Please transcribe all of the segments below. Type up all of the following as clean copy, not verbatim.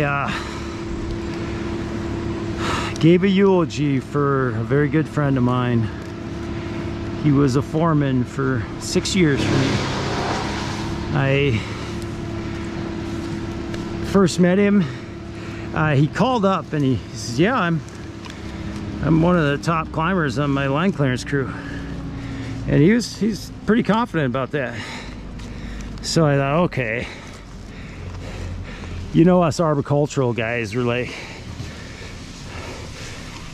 I gave a eulogy for a very good friend of mine. He was a foreman for 6 years for me. I first met him. He called up and he says, yeah, I'm one of the top climbers on my line clearance crew. And he's pretty confident about that. So I thought, okay, you know, us arboricultural guys were like,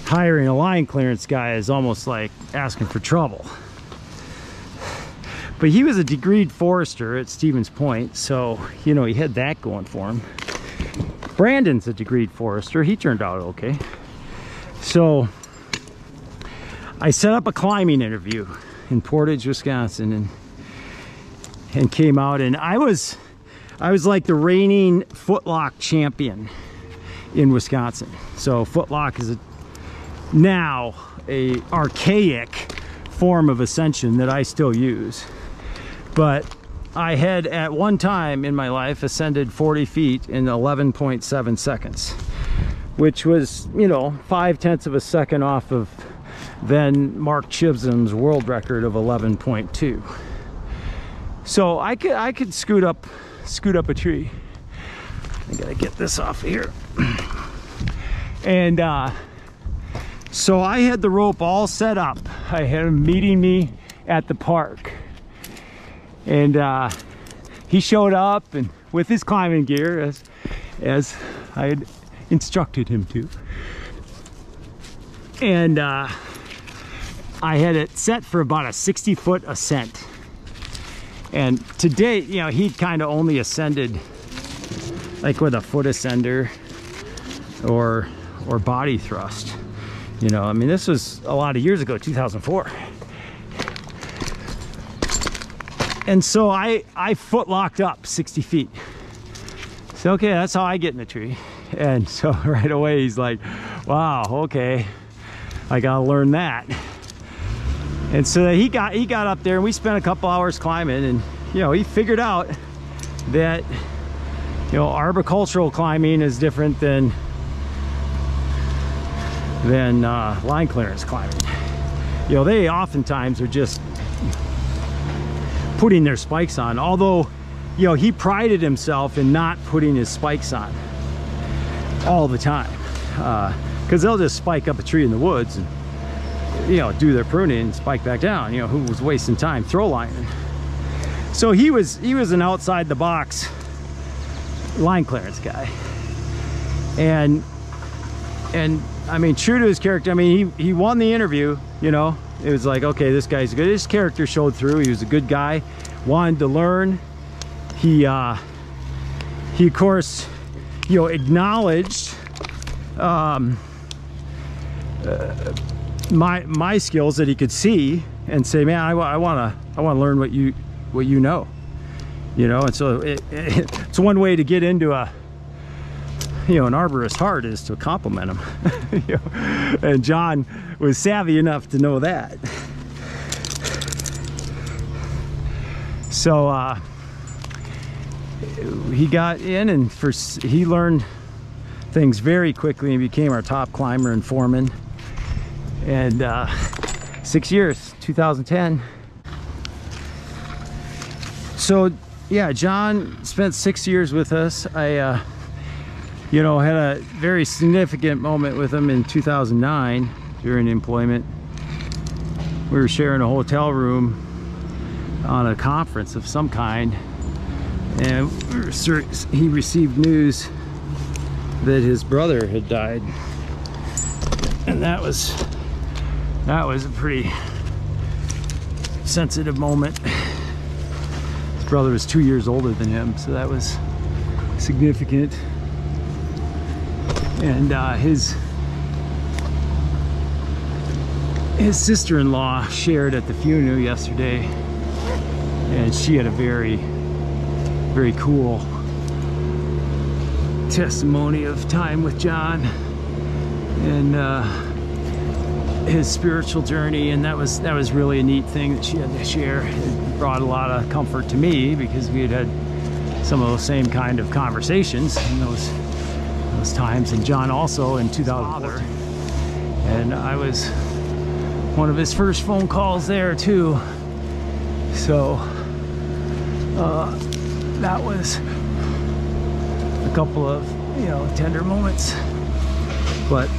hiring a line clearance guy is almost like asking for trouble. But he was a degreed forester at Stevens Point, so you know, he had that going for him. Brandon's a degreed forester. He turned out okay. So I set up a climbing interview in Portage, Wisconsin, and came out, and I was like the reigning footlock champion in Wisconsin. So footlock is now a archaic form of ascension that I still use, but I had at one time in my life ascended 40 feet in 11.7 seconds, which was, you know, 0.5 of a second off of then Mark Chisholm's world record of 11.2. So I could scoot up a tree. I gotta get this off here. And so I had the rope all set up. I had him meeting me at the park, and he showed up and with his climbing gear as I had instructed him to. And I had it set for about a 60-foot ascent. And to date, you know, he'd kind of only ascended like with a foot ascender or body thrust. You know, I mean, this was a lot of years ago, 2004. And so I foot locked up 60 feet. So, okay, that's how I get in the tree. And so right away he's like, wow, okay, I gotta learn that. And so he got up there and we spent a couple hours climbing, and, you know, he figured out that, you know, arboricultural climbing is different than line clearance climbing. You know, they oftentimes are just putting their spikes on, although, you know, he prided himself in not putting his spikes on all the time, because they'll just spike up a tree in the woods and, you know, do their pruning and spike back down. You know, who was wasting time throw lining? So he was an outside the box line clearance guy, and I mean, true to his character, I mean, he won the interview. You know, it was like, okay, this guy's good. His character showed through. He was a good guy, wanted to learn. He of course, you know, acknowledged my skills that he could see and say, man, I want to learn what you know. You know, and so it's one way to get into a, you know, an arborist heart, is to compliment him. You know? And John was savvy enough to know that. So he got in, and he learned things very quickly and became our top climber and foreman. And 6 years, 2010. So yeah, John spent 6 years with us. I you know, had a very significant moment with him in 2009 during employment. We were sharing a hotel room on a conference of some kind, and he received news that his brother had died, and that was a pretty sensitive moment. His brother was 2 years older than him, so that was significant. And his sister-in-law shared at the funeral yesterday, and she had a very, very cool testimony of time with John and his spiritual journey, and that was really a neat thing that she had to share. It brought a lot of comfort to me because we had some of those same kind of conversations and those those times, and John also in 2004. And I was one of his first phone calls there too. So that was a couple of, you know, tender moments. But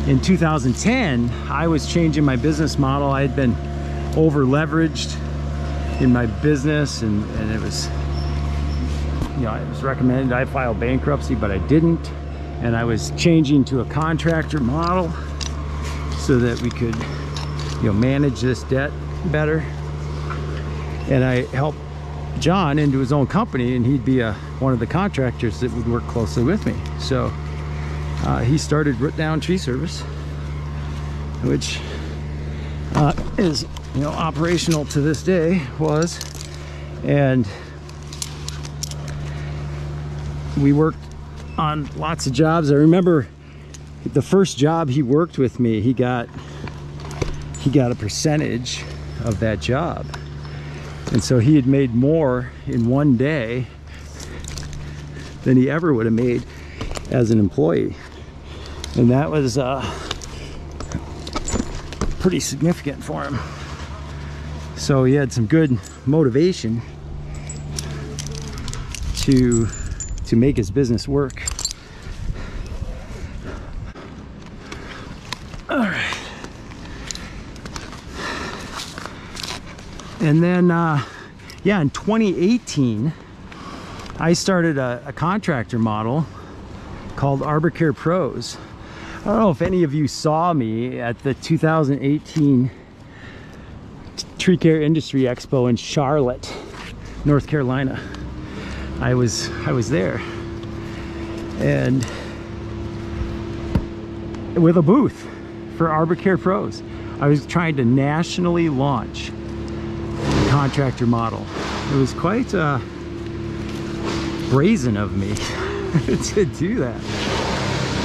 in 2010, I was changing my business model. I had been over leveraged in my business, and it was, you know, it was recommended I file bankruptcy, but I didn't. And I was changing to a contractor model so that we could, you know, manage this debt better. And I helped John into his own company, and he'd be one of the contractors that would work closely with me. So he started Rootdown Tree Service, which is, you know, operational to this day, and we worked on lots of jobs. I remember the first job he worked with me, he got a percentage of that job, and so he had made more in one day than he ever would have made as an employee, and that was pretty significant for him. So he had some good motivation to make his business work. All right. And then yeah, in 2018 I started a contractor model called ArborCare Pros. I don't know if any of you saw me at the 2018 Tree Care Industry Expo in Charlotte, North Carolina. I was there, and with a booth for ArborCare Pros. I was trying to nationally launch the contractor model. It was quite brazen of me to do that.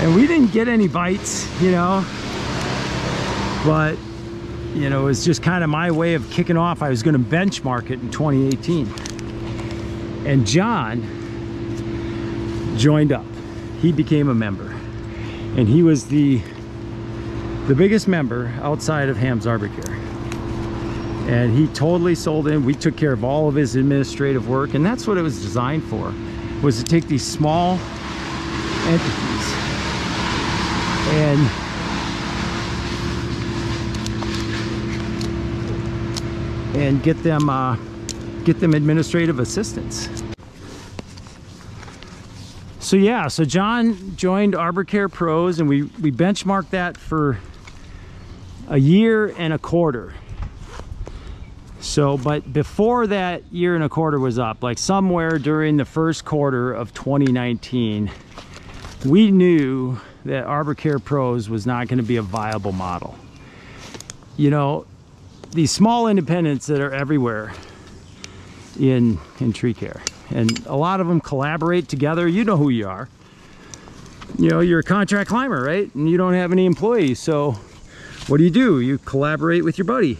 And we didn't get any bites, you know, but, you know, it was just kind of my way of kicking off. I was going to benchmark it in 2018. And John joined up. He became a member, and he was the biggest member outside of Hamm's ArborCare. And he totally sold in. We took care of all of his administrative work, and that's what it was designed for, was to take these small entities and get them administrative assistance. So yeah, so John joined ArborCare Pros, and we benchmarked that for a year and a quarter. So, but before that year and a quarter was up, like somewhere during the first quarter of 2019, we knew that ArborCare Pros was not going to be a viable model. You know, these small independents that are everywhere in tree care, and a lot of them collaborate together. You know who you are. You know, you're a contract climber, right? And you don't have any employees, so what do? You collaborate with your buddy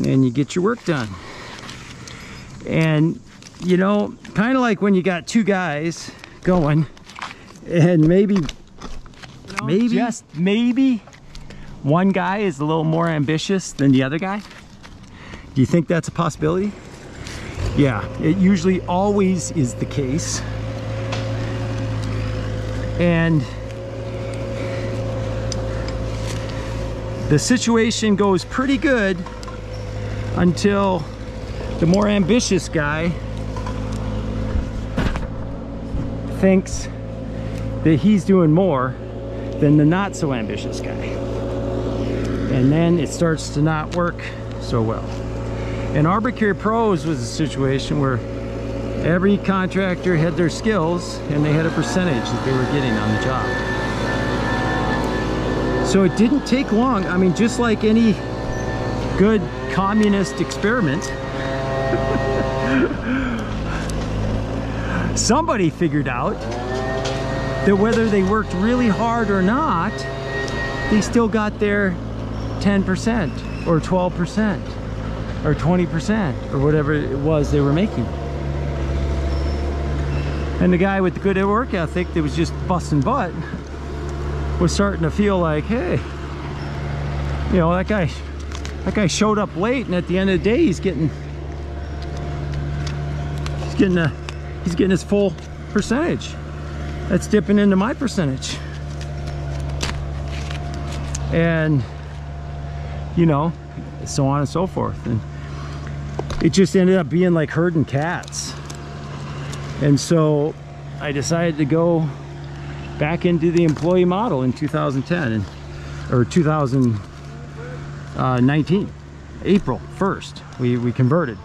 and you get your work done. And you know, kind of like when you got two guys going, and maybe just maybe one guy is a little more ambitious than the other guy. Do you think that's a possibility? Yeah, it usually always is the case. And the situation goes pretty good until the more ambitious guy thinks that he's doing more than the not so ambitious guy. And then it starts to not work so well. And ArborCare Pros was a situation where every contractor had their skills and they had a percentage that they were getting on the job. So it didn't take long. I mean, just like any good communist experiment, somebody figured out that whether they worked really hard or not, they still got their 10% or 12% or 20% or whatever it was they were making. And the guy with the good work ethic that was just busting butt was starting to feel like, hey, you know, that guy showed up late, and at the end of the day he's getting his full percentage. That's dipping into my percentage. And you know, so on and so forth. And it just ended up being like herding cats. And so I decided to go back into the employee model in 2010 or 2019, April 1st, we converted.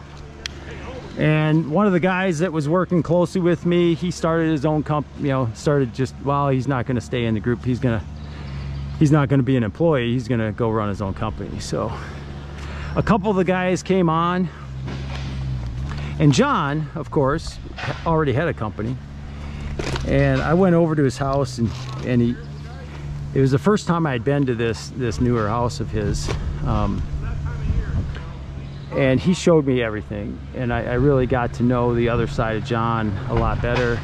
And one of the guys that was working closely with me, he started his own company, you know, started just, well, he's not going to stay in the group. He's not going to be an employee. He's going to go run his own company. So a couple of the guys came on, and John, of course, already had a company. And I went over to his house, and it was the first time I had been to this newer house of his. And he showed me everything, and I really got to know the other side of John a lot better.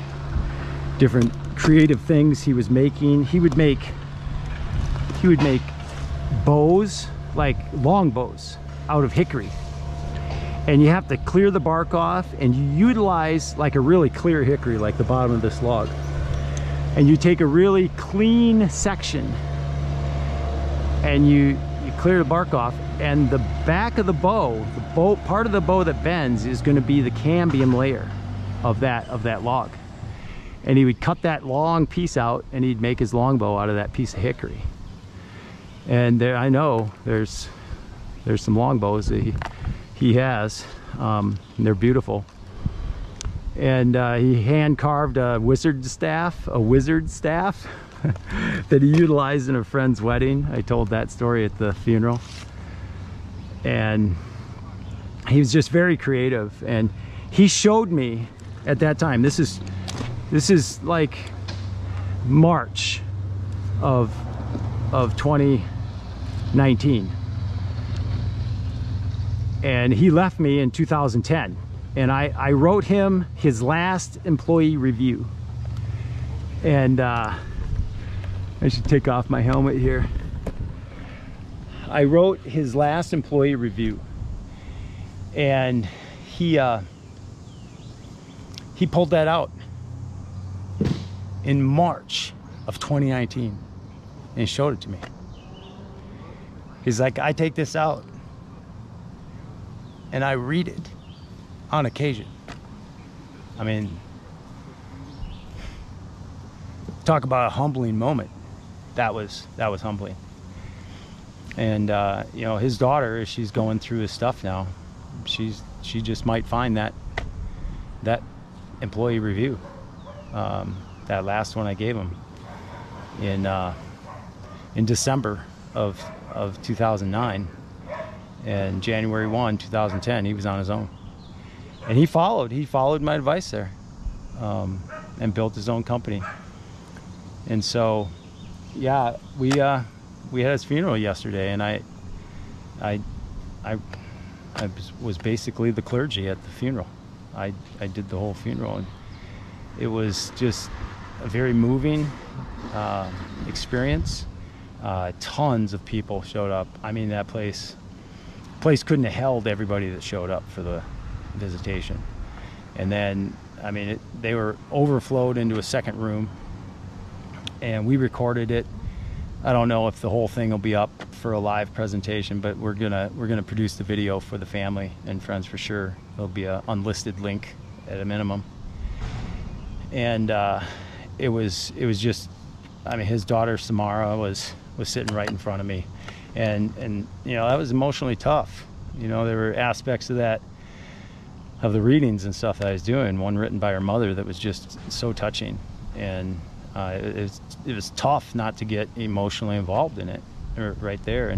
Different creative things he was making. He would make bows, like long bows, out of hickory. And you have to clear the bark off, and you utilize like a really clear hickory, like the bottom of this log. And you take a really clean section, and you clear the bark off, and the back of the bow, part of the bow that bends is going to be the cambium layer of that log. And he would cut that long piece out, and he'd make his longbow out of that piece of hickory. And there, I know there's some longbows that he has. They're beautiful. And he hand carved a wizard staff that he utilized in a friend's wedding. I told that story at the funeral. And he was just very creative, and he showed me at that time, this is like March of 2019, and he left me in 2010, and I wrote him his last employee review. And I should take off my helmet here. I wrote his last employee review, and he pulled that out in March of 2019 and showed it to me. He's like, I take this out and I read it on occasion. I mean, talk about a humbling moment. That was humbling. And you know, his daughter, as she's going through his stuff now, she just might find that employee review, that last one I gave him in December of 2009, and January 1, 2010, he was on his own, and he followed my advice there, and built his own company. And so, yeah, we had his funeral yesterday, and I was basically the clergy at the funeral. I did the whole funeral, and it was just a very moving experience. Tons of people showed up. I mean, that place couldn't have held everybody that showed up for the visitation. And then, I mean, they were overflowed into a second room, and we recorded it. I don't know if the whole thing will be up for a live presentation, but we're gonna produce the video for the family and friends for sure. There'll be an unlisted link at a minimum. And it was just, I mean, his daughter Samara was sitting right in front of me, and you know, that was emotionally tough. You know, there were aspects of that, of the readings and stuff that I was doing, one written by her mother that was just so touching, and it was tough not to get emotionally involved in it right there.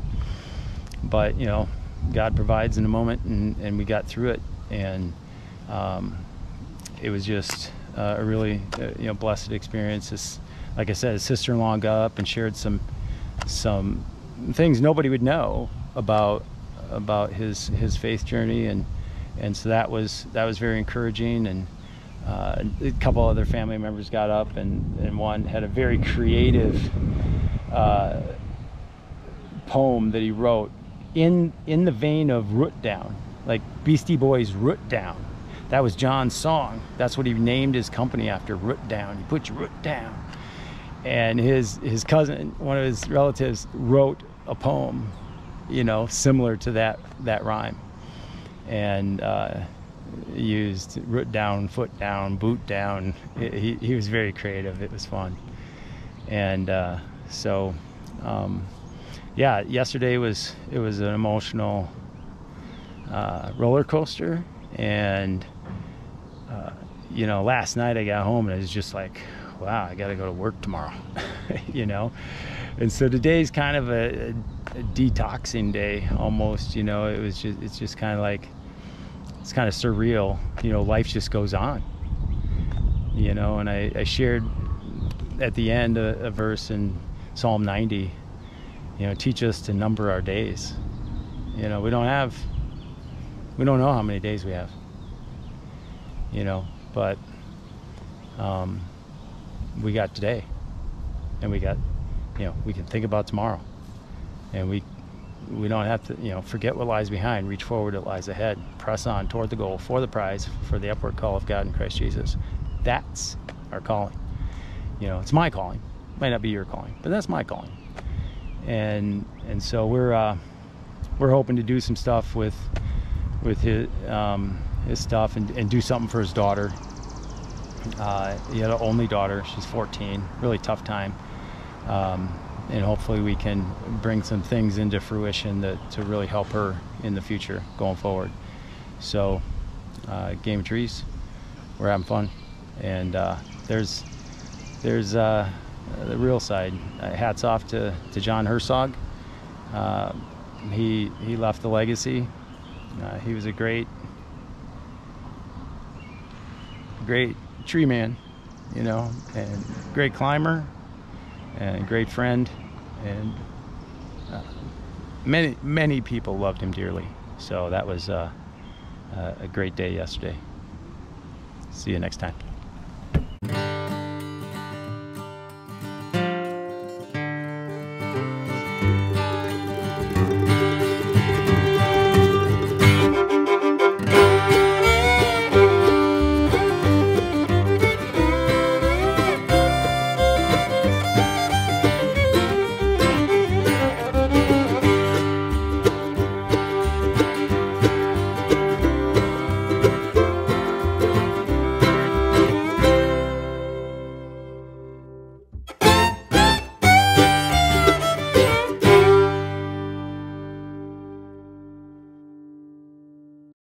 But you know, God provides in a moment, and we got through it, and it was just a really you know, blessed experience. Like I said, his sister-in-law got up and shared some things nobody would know about his faith journey, and so that was very encouraging. And a couple other family members got up, and one had a very creative poem that he wrote in the vein of Rootdown, like Beastie Boys' Rootdown. That was John's song. That's what he named his company after, Rootdown. You put your root down. And his cousin, one of his relatives, wrote a poem, you know, similar to that rhyme, and used root down, foot down, boot down. He was very creative. It was fun. And so yeah, yesterday was an emotional roller coaster. And you know, last night I got home and I was just like, wow, I gotta go to work tomorrow. You know, and so today's kind of a detoxing day almost. You know, it's just kind of like, it's kind of surreal. You know, life just goes on. You know, and I shared at the end a verse in Psalm 90. You know, teach us to number our days. You know, we don't know how many days we have. You know, but we got today, and we got, you know, we can think about tomorrow, and we don't have to, you know, forget what lies behind, reach forward what lies ahead, press on toward the goal for the prize, for the upward call of God in Christ Jesus. That's our calling. You know, it's my calling. It might not be your calling, but that's my calling. And so we're hoping to do some stuff with his stuff, and do something for his daughter. He had an only daughter. She's 14. Really tough time. And hopefully we can bring some things into fruition to really help her in the future going forward. So Game of Trees, we're having fun. And there's the real side. Hats off to John Herzog. He left the legacy. He was a great tree man, you know, and great climber, and great friend, and many people loved him dearly. So that was a great day yesterday. See you next time.